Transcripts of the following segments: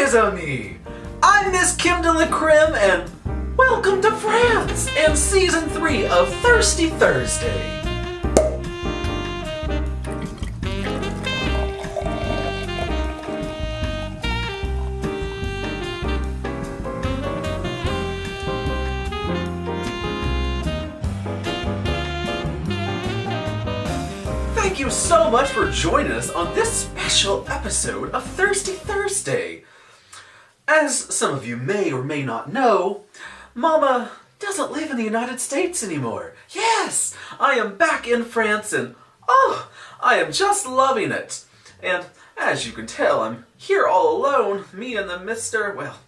mes amis! I'm Miss Kim de LaCrème and welcome to France and Season 3 of Thirsty Thursday. Thank you so much for joining us on this special episode of Thirsty Thursday. As some of you may or may not know, Mama doesn't live in the United States anymore. Yes, I am back in France and I am just loving it. And as you can tell, I'm here all alone, me and the Mr. Well,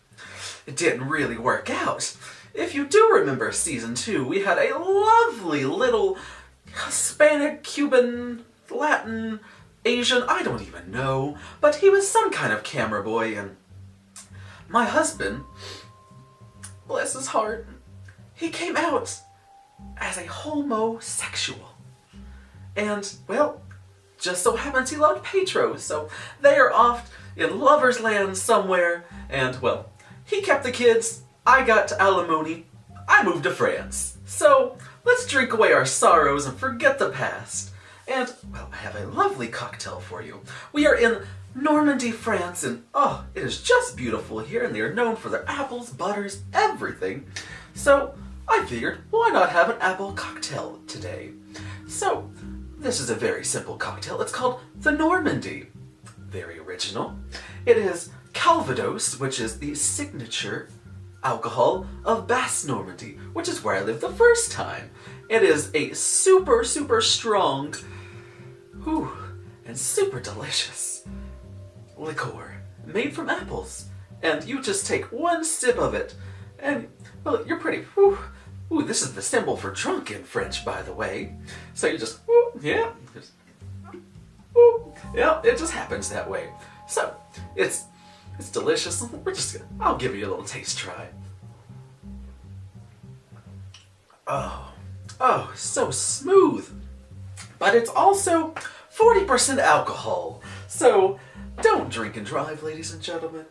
it didn't really work out. If you do remember Season 2, we had a lovely little Hispanic, Cuban, Latin, Asian, I don't even know, but he was some kind of camera boy, and my husband, bless his heart, he came out as a homosexual. And, well, just so happens he loved Petro, so they are off in lover's land somewhere, and, well, he kept the kids, I got alimony, I moved to France. So, let's drink away our sorrows and forget the past. And, well, I have a lovely cocktail for you. We are in Normandy, France, and it is just beautiful here, and they are known for their apples, butters, everything. So, I figured, why not have an apple cocktail today? So, this is a very simple cocktail. It's called the Normandy. Very original. It is Calvados, which is the signature alcohol of Basse Normandy, which is where I lived the first time. It is a super, super strong, and super delicious liqueur made from apples. And you just take one sip of it, and, well, you're pretty, this is the symbol for drunk in French, by the way. So you just, it just happens that way. So, it's delicious. I'll give you a little taste try. Oh, so smooth. But it's also 40% alcohol. So don't drink and drive, ladies and gentlemen.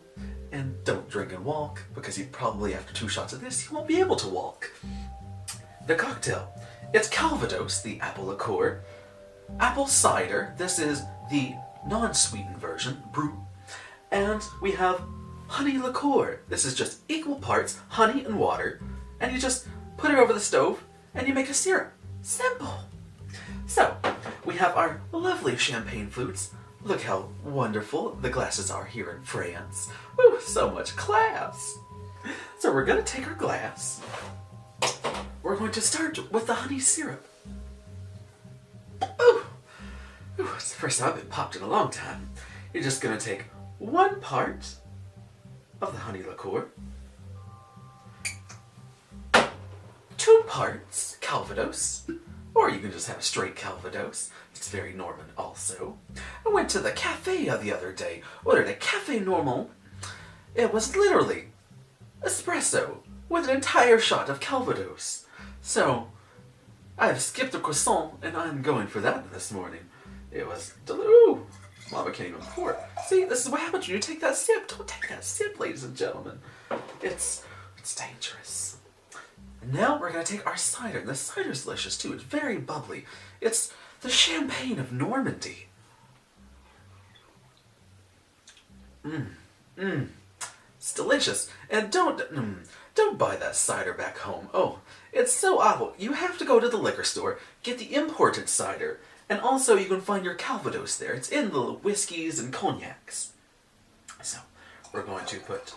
And don't drink and walk, because you probably, after 2 shots of this, you won't be able to walk. The cocktail. It's Calvados, the apple liqueur. Apple cider. This is the non-sweetened version, brut. And we have honey liqueur. This is just equal parts honey and water. And you just put it over the stove and you make a syrup. Simple. So, we have our lovely champagne flutes. Look how wonderful the glasses are here in France. So much class. So we're going to take our glass. We're going to start with the honey syrup. It's the first time I've been popped in a long time. You're just going to take 1 part of the honey liqueur, 2 parts Calvados, or you can just have straight Calvados. It's very Norman also. I went to the cafe the other day, ordered a Café Normal. It was literally espresso with an entire shot of Calvados. So, I've skipped the croissant and I'm going for that this morning. It was Mama can't even pour it. See, this is what happens when you take that sip. Don't take that sip, ladies and gentlemen. It's dangerous. And now we're going to take our cider. The cider's delicious too. It's very bubbly. It's the champagne of Normandy. It's delicious. And don't buy that cider back home. Oh, it's so awful. You have to go to the liquor store, get the imported cider. And also you can find your Calvados there. It's in the whiskeys and cognacs. So, we're going to put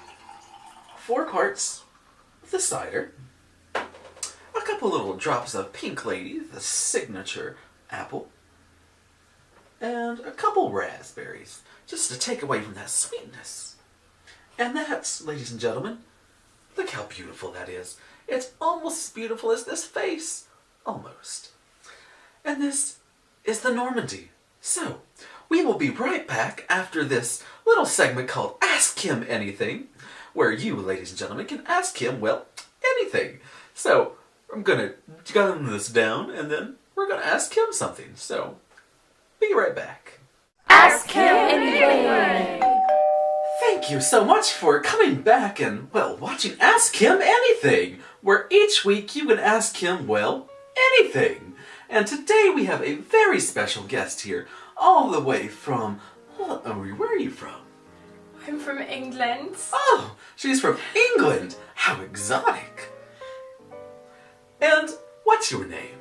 4 parts of the cider, a couple little drops of Pink Lady, the signature apple, and a couple raspberries, just to take away from that sweetness. And that, ladies and gentlemen, look how beautiful that is. It's almost as beautiful as this face. Almost. And this is the Normandy. So, we will be right back after this little segment called Ask Him Anything, where you, ladies and gentlemen, can ask him, well, anything. So, I'm gonna gun this down, and then we're gonna ask him something. So, be right back. Ask him anything. Thank thank you so much for coming back and, well, watching Ask Him Anything, where each week you can ask him, well, anything. And today we have a very special guest here, all the way from, where are you from? I'm from England. Oh, she's from England. How exotic. And what's your name?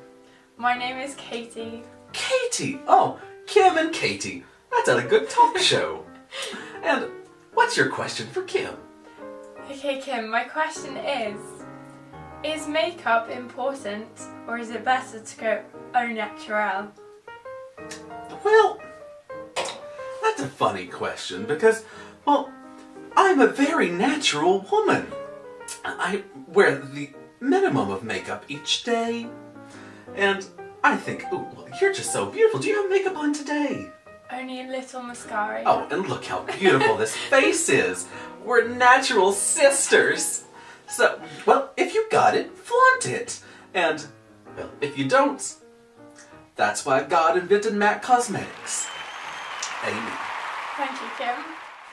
My name is Katie. Katie. Oh, Kim and Katie. That's a good talk show. And what's your question for Kim? Okay, Kim, my question is makeup important or is it better to go au naturel? Well, that's a funny question because, well, I'm a very natural woman. I wear the minimum of makeup each day. And I think, ooh, well, you're just so beautiful. Do you have makeup on today? Only a little mascara. Oh, and look how beautiful this face is. We're natural sisters. So, well, if you got it, flaunt it. And, well, if you don't, that's why God invented MAC Cosmetics. Amen. Thank you, Kim.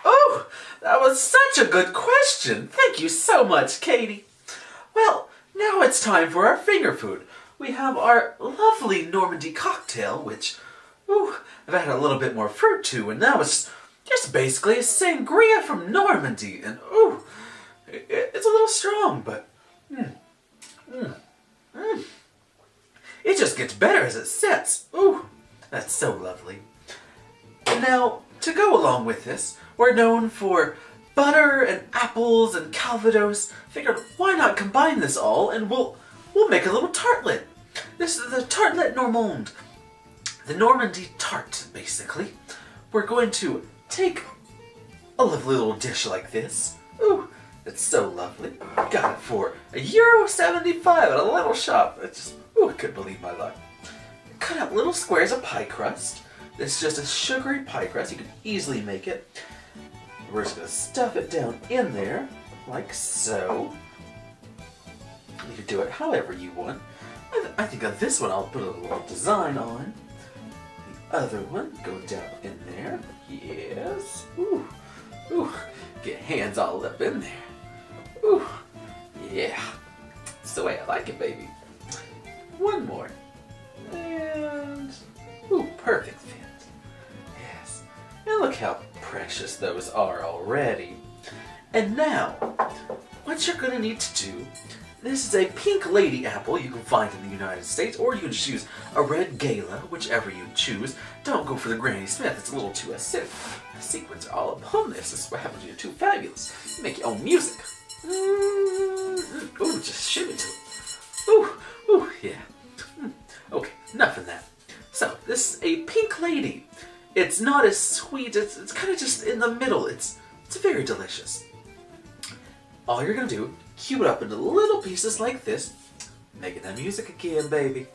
Oh, that was such a good question. Thank you so much, Katie. Well, now it's time for our finger food. We have our lovely Normandy cocktail, which, ooh, I've added a little bit more fruit to, and now it's just basically a sangria from Normandy. And, ooh, it's a little strong, but, it just gets better as it sets. Ooh, that's so lovely. And now, to go along with this, we're known for butter and apples and calvados. Figured, why not combine this all and we'll make a little tartlet. This is the Tartlet Normande. The Normandy tart, basically. We're going to take a lovely little dish like this. Ooh, it's so lovely. Got it for €1.75 at a little shop. I couldn't believe my luck. Cut out little squares of pie crust. This is just a sugary pie crust. You can easily make it. We're just going to stuff it down in there, like so. You can do it however you want. I think on this one I'll put a little design on. The other one, go down in there. Yes. Ooh. Ooh. Get hands all up in there. Ooh. Yeah. That's the way I like it, baby. One more. And... ooh, perfect fit. Yes. And look how precious those are already. And now, what you're going to need to do, this is a pink lady apple you can find in the United States, or you can just use a red gala, whichever you choose. Don't go for the Granny Smith, it's a little too acidic. The sequins are all upon this. This is what happens when you're too fabulous. You make your own music. Ooh, just shimmy to it. Ooh, yeah. Okay, enough of that. So, this is a pink lady. It's not as sweet, it's kind of just in the middle. It's very delicious. All you're going to do, cube it up into little pieces like this, making that music again, baby.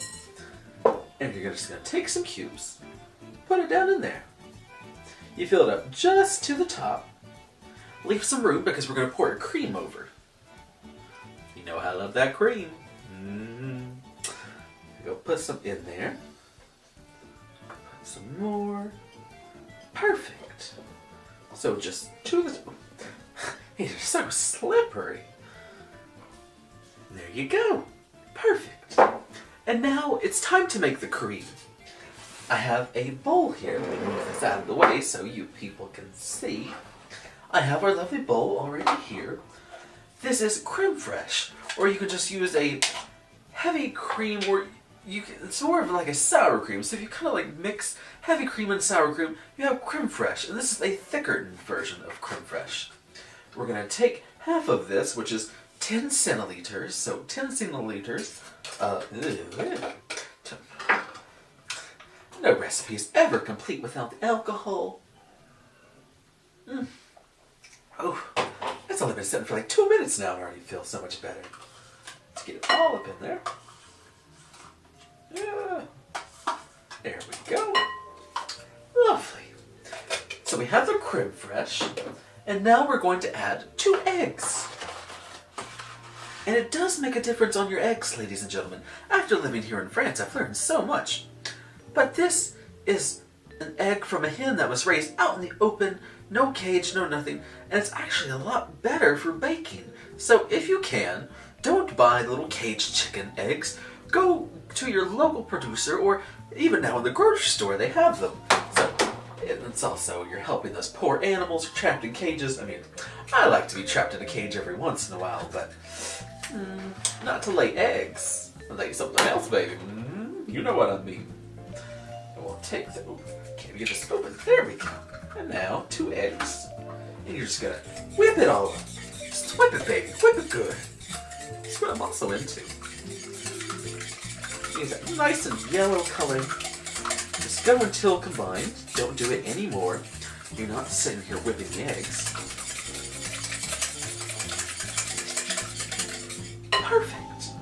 And you're just going to take some cubes, put it down in there. You fill it up just to the top. Leave some room because we're going to pour your cream over. You know how I love that cream. Go put some in there. Put some more. Perfect. So just to the... These are so slippery. There you go. Perfect. And now it's time to make the cream. I have a bowl here. Let me move this out of the way so you people can see. I have our lovely bowl already here. This is creme fraiche, or you can just use a heavy cream, or it's more of like a sour cream. So if you kind of like mix heavy cream and sour cream, you have creme fraiche, and this is a thicker version of creme fraiche. We're going to take half of this, which is 10 centiliters. So 10 centiliters. No recipe is ever complete without the alcohol. Oh, that's only been sitting for like 2 minutes now and I already feel so much better. Let's get it all up in there. Yeah. There we go. Lovely. So we have the creme fraiche. And now we're going to add 2 eggs. And it does make a difference on your eggs, ladies and gentlemen. After living here in France, I've learned so much. But this is an egg from a hen that was raised out in the open no cage, no nothing, and it's actually a lot better for baking. So if you can, don't buy little caged chicken eggs. Go to your local producer, or even now in the grocery store they have them. So it's also, you're helping those poor animals trapped in cages. I mean, I like to be trapped in a cage every once in a while, but not to lay eggs. I'll lay something else, baby. You know what I mean. And we'll take the, can't get this open. There we go. And now 2 eggs. And you're just gonna whip it all up. Just whip it, baby. Whip it good. That's what I'm also into. Use that nice and yellow color. Just go until combined. Don't do it anymore. You're not sitting here whipping the eggs. Perfect.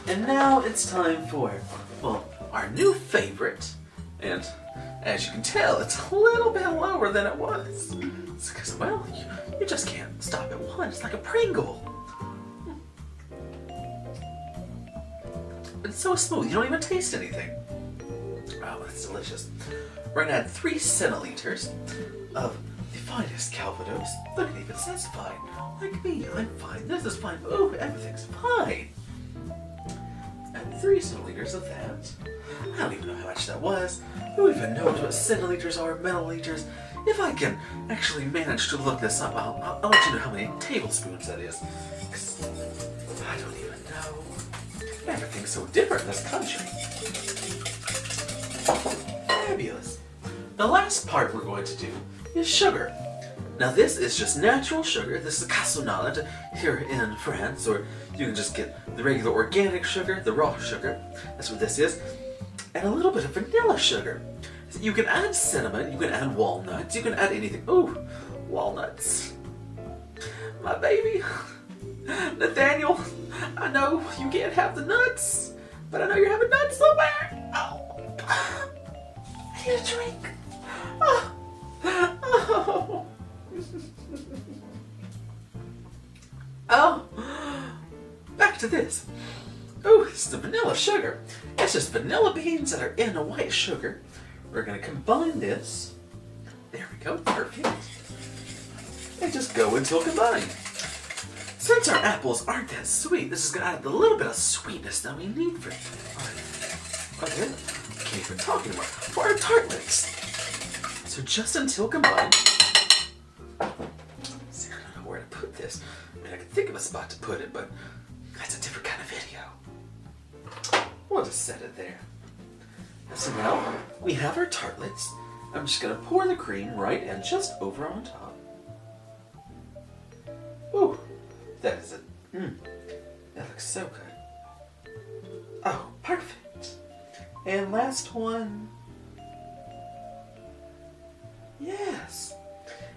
And now it's time for, well, our new favorite. And as you can tell, it's a little bit lower than it was. It's because, well, you just can't stop at one. It's like a Pringle. It's so smooth, you don't even taste anything. Wow, that's delicious. We're gonna add 3 centiliters of the finest Calvados. Look, it even says fine. Like me, I'm fine. This is fine. Ooh, everything's fine. Add 3 centiliters of that. I don't even know how much that was. Who even knows what centiliters are, milliliters? If I can actually manage to look this up, I'll let you know how many tablespoons that is. 'Cause I don't even know. Everything's so different in this country. Fabulous. The last part we're going to do is sugar. Now this is just natural sugar. This is cassonade here in France, or you can just get the regular organic sugar, the raw sugar. That's what this is. And a little bit of vanilla sugar. You can add cinnamon, you can add walnuts, you can add anything. Ooh, walnuts. My baby. Nathaniel, I know you can't have the nuts, but I know you're having nuts somewhere. Oh, I need a drink. Oh. Oh. Oh. Back to this. Oh, it's the vanilla sugar. It's just vanilla beans that are in a white sugar. We're going to combine this. There we go, perfect. And just go until combined. Since our apples aren't that sweet, this is going to add the little bit of sweetness that we need for can't even talking about for our tartlets. So just until combined. See, I don't know where to put this. I mean, I can think of a spot to put it, but that's a different kind of video. We'll just set it there. So now we have our tartlets. I'm just going to pour the cream right and just over on top. Ooh. That is that looks so good. Oh, perfect. And last one. Yes.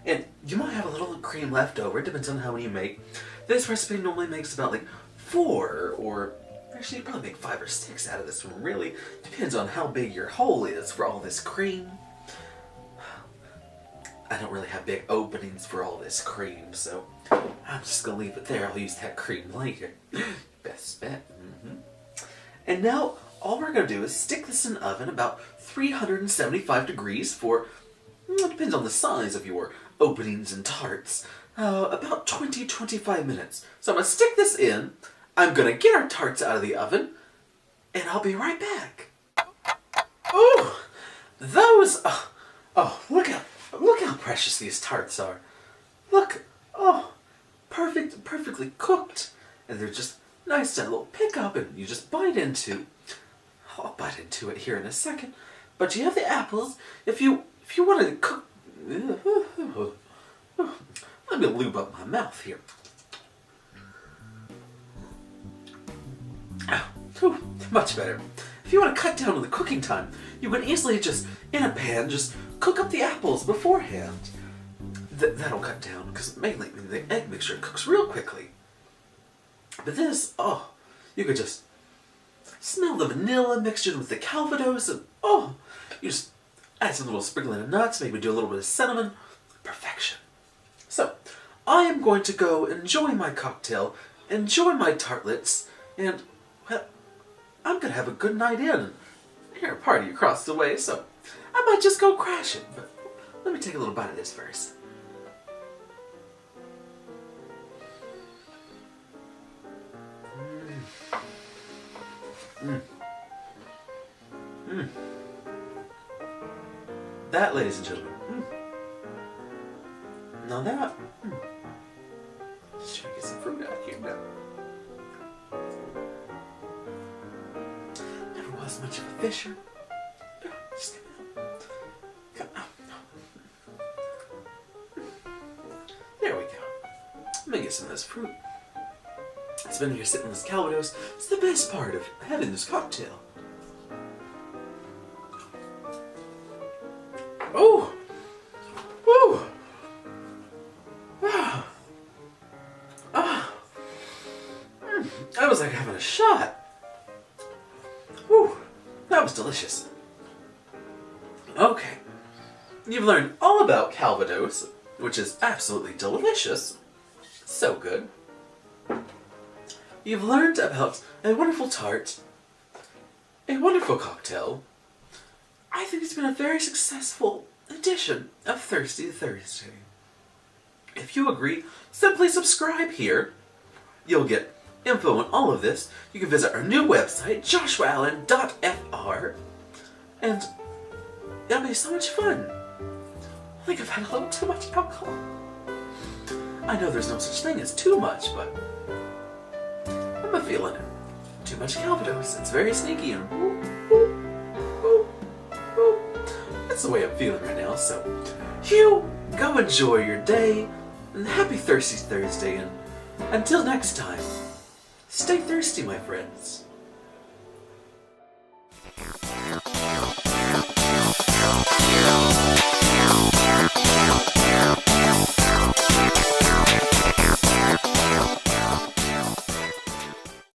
And you might have a little cream left over. It depends on how many you make. This recipe normally makes about like 4 or actually probably make 5 or 6 out of this one. Really depends on how big your hole is for all this cream. I don't really have big openings for all this cream, so I'm just going to leave it there. I'll use that cream later. Best bet. And now, all we're going to do is stick this in the oven about 375 degrees for, it depends on the size of your openings and tarts, about 20-25 minutes. So I'm going to stick this in, I'm going to get our tarts out of the oven, and I'll be right back. Ooh, those, look how precious these tarts are. Look, perfectly cooked. And they're just nice to little pick up and you just bite into. I'll bite into it here in a second. But you have the apples. If you want to cook, let me lube up my mouth here. Oh, much better. If you want to cut down on the cooking time, you can easily just, in a pan, just cook up the apples beforehand. That'll cut down, because mainly the egg mixture cooks real quickly. But this, you could just smell the vanilla mixed in with the Calvados, and you just add some little sprinkling of nuts, maybe do a little bit of cinnamon. Perfection. So, I am going to go enjoy my cocktail, enjoy my tartlets, and, well, I'm going to have a good night in. Hear a party across the way, so I might just go crashing, but let me take a little bite of this first. That, ladies and gentlemen, now that, just trying to get some fruit out here now. Never was much of a fisher. Just give me that. There we go. Let me get some of this fruit. It's been here sitting in this Calvados. It's the best part of having this cocktail. Oh! Woo! Ah! Ah! That was like having a shot. Woo! That was delicious. Okay. You've learned all about Calvados, which is absolutely delicious. So good. You've learned about a wonderful tart, a wonderful cocktail. I think it's been a very successful edition of Thirsty Thursday. If you agree, simply subscribe here. You'll get info on all of this. You can visit our new website, joshuaallen.fr, and it'll be so much fun. I think I've had a little too much alcohol. I know there's no such thing as too much, but I'm feeling it. Too much Calvados. It's very sneaky and that's the way I'm feeling right now. So you go enjoy your day and happy Thirsty Thursday, and until next time, stay thirsty, my friends.